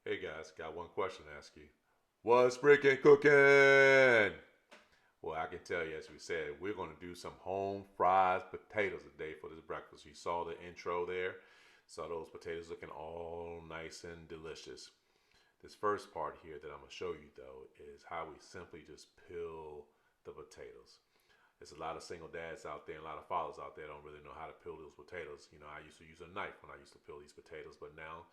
Hey guys, got one question to ask you. What's freaking cooking? Well, I can tell you, as we said, we're going to do some home fried potatoes today for this breakfast. You saw the intro there. Saw those potatoes looking all nice and delicious. This first part here that I'm going to show you, though, is how we simply just peel the potatoes. There's a lot of single dads out there and a lot of fathers out there don't really know how to peel those potatoes. You know, I used to use a knife when I used to peel these potatoes, but now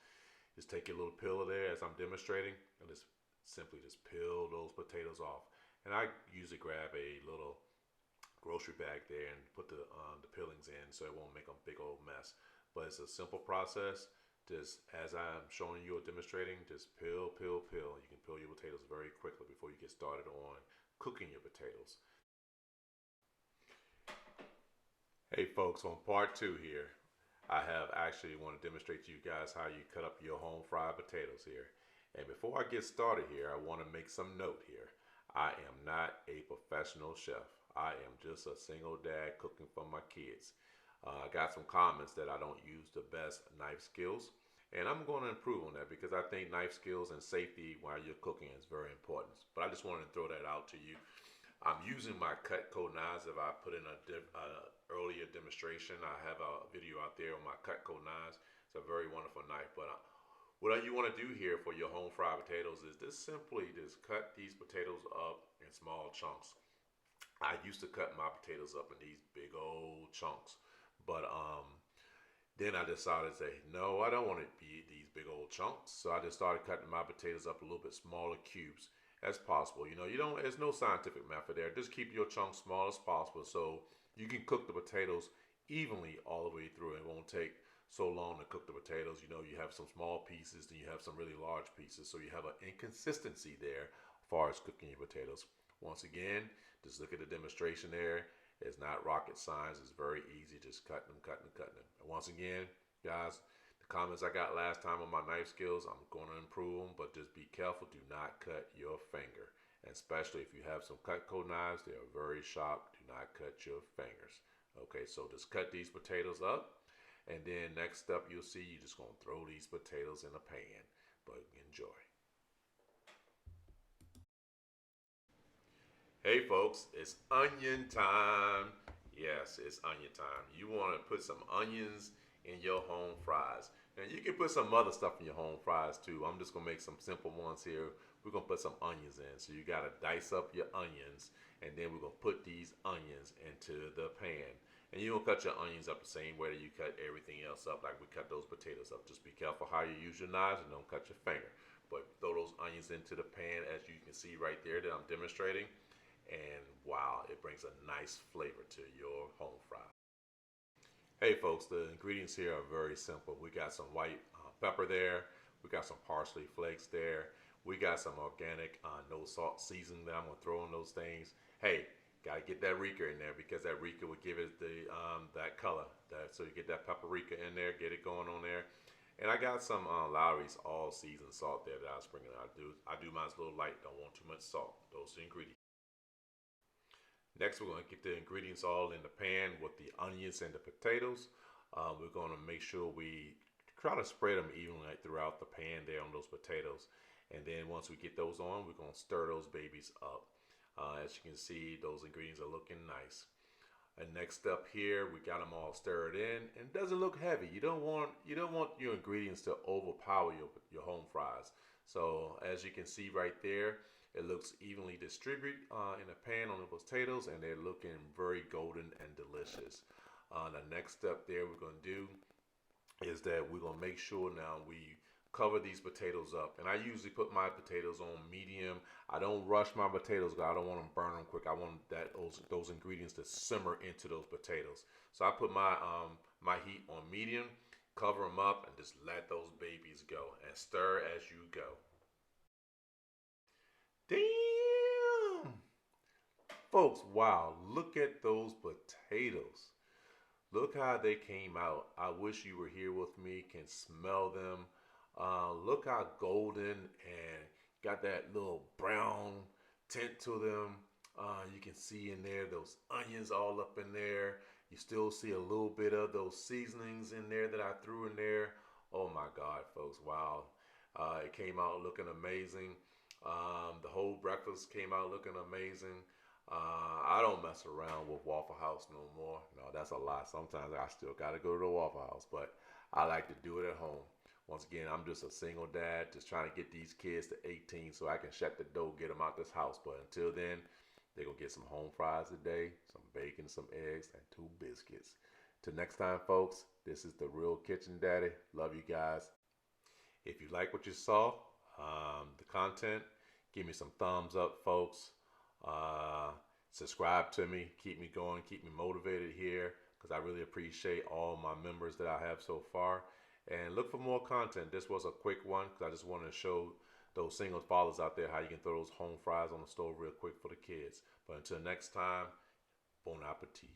just take your little peeler there as I'm demonstrating and just simply just peel those potatoes off. And I usually grab a little grocery bag there and put the peelings in so it won't make a big old mess. But it's a simple process. Just as I'm showing you or demonstrating, just peel, peel, peel. You can peel your potatoes very quickly before you get started on cooking your potatoes. Hey folks, on part two here, I have actually want to demonstrate to you guys how you cut up your home fried potatoes here. And before I get started here, I want to make some note here. I am not a professional chef. I am just a single dad cooking for my kids. I got some comments that I don't use the best knife skills. And I'm going to improve on that because I think knife skills and safety while you're cooking is very important. But I just wanted to throw that out to you. I'm using my Cutco knives that I put in a earlier demonstration. I have a video out there on my Cutco knives. It's a very wonderful knife. But what you want to do here for your home fried potatoes is just simply just cut these potatoes up in small chunks. I used to cut my potatoes up in these big old chunks, but then I decided to say, no, I don't want it to be these big old chunks. So I just started cutting my potatoes up a little bit smaller cubes as possible. You don't, there's no scientific method there. Just keep your chunks small as possible so you can cook the potatoes evenly all the way through. It won't take so long to cook the potatoes. You have some small pieces, then you have some really large pieces. So you have an inconsistency there as far as cooking your potatoes. Once again, just look at the demonstration there. It's not rocket science. It's very easy. Just cutting them, cutting them, cutting them. And once again, guys, the comments I got last time on my knife skills, I'm going to improve them, but just be careful. Do not cut your finger. And especially if you have some Cutco knives, they are very sharp. Do not cut your fingers. Okay, so just cut these potatoes up. And then next up, you'll see you're just going to throw these potatoes in a pan. But enjoy. Hey folks, it's onion time. Yes, it's onion time. You want to put some onions in your home fries. And you can put some other stuff in your home fries too. I'm just going to make some simple ones here. We're going to put some onions in. So you got to dice up your onions and then we're going to put these onions into the pan. And you're going to cut your onions up the same way that you cut everything else up like we cut those potatoes up. Just be careful how you use your knives and don't cut your finger. But throw those onions into the pan as you can see right there that I'm demonstrating, and wow, it brings a nice flavor to your home fry. Hey folks, the ingredients here are very simple. We got some white pepper there, we got some parsley flakes there, we got some organic no salt seasoning that I'm gonna throw in those things. Hey, gotta get that Rika in there because that Rika will give it the that color. So you get that paprika in there, get it going on there. And I got some Lawry's all season salt there that I sprinkle. I do mine a little light. Don't want too much salt. Those are the ingredients. Next, we're going to get the ingredients all in the pan with the onions and the potatoes. We're going to make sure we try to spread them evenly throughout the pan there on those potatoes. And then once we get those on, we're going to stir those babies up. As you can see, those ingredients are looking nice. And next up here, we got them all stirred in, and it doesn't look heavy. You don't want your ingredients to overpower your home fries. So as you can see right there, it looks evenly distributed in the pan on the potatoes, and they're looking very golden and delicious. The next step there we're going to do is that we're going to make sure now we cover these potatoes up. And I usually put my potatoes on medium. I don't rush my potatoes because I don't want them burn them quick. I want those ingredients to simmer into those potatoes. So I put my heat on medium, cover them up, and just let those babies go and stir as you go. Damn! Folks, wow, look at those potatoes. Look how they came out. I wish you were here with me, can smell them. Look how golden and got that little brown tint to them. You can see in there those onions all up in there. You still see a little bit of those seasonings in there that I threw in there. Oh my God, folks, wow. It came out looking amazing. The whole breakfast came out looking amazing. I don't mess around with Waffle House no more. No, that's a lie. Sometimes I still gotta go to the Waffle House, but I like to do it at home. Once again, I'm just a single dad, just trying to get these kids to 18 so I can shut the door, get them out this house. But until then, they're gonna get some home fries today, some bacon, some eggs, and 2 biscuits. Till next time, folks, this is the Real Kitchen Daddy. Love you guys. If you like what you saw, the content, give me some thumbs up, folks. Uh, Subscribe to me, keep me going, keep me motivated here, because I really appreciate all my members that I have so far. And look for more content. This was a quick one because I just wanted to show those single fathers out there how you can throw those home fries on the stove real quick for the kids. But until next time, bon appetit.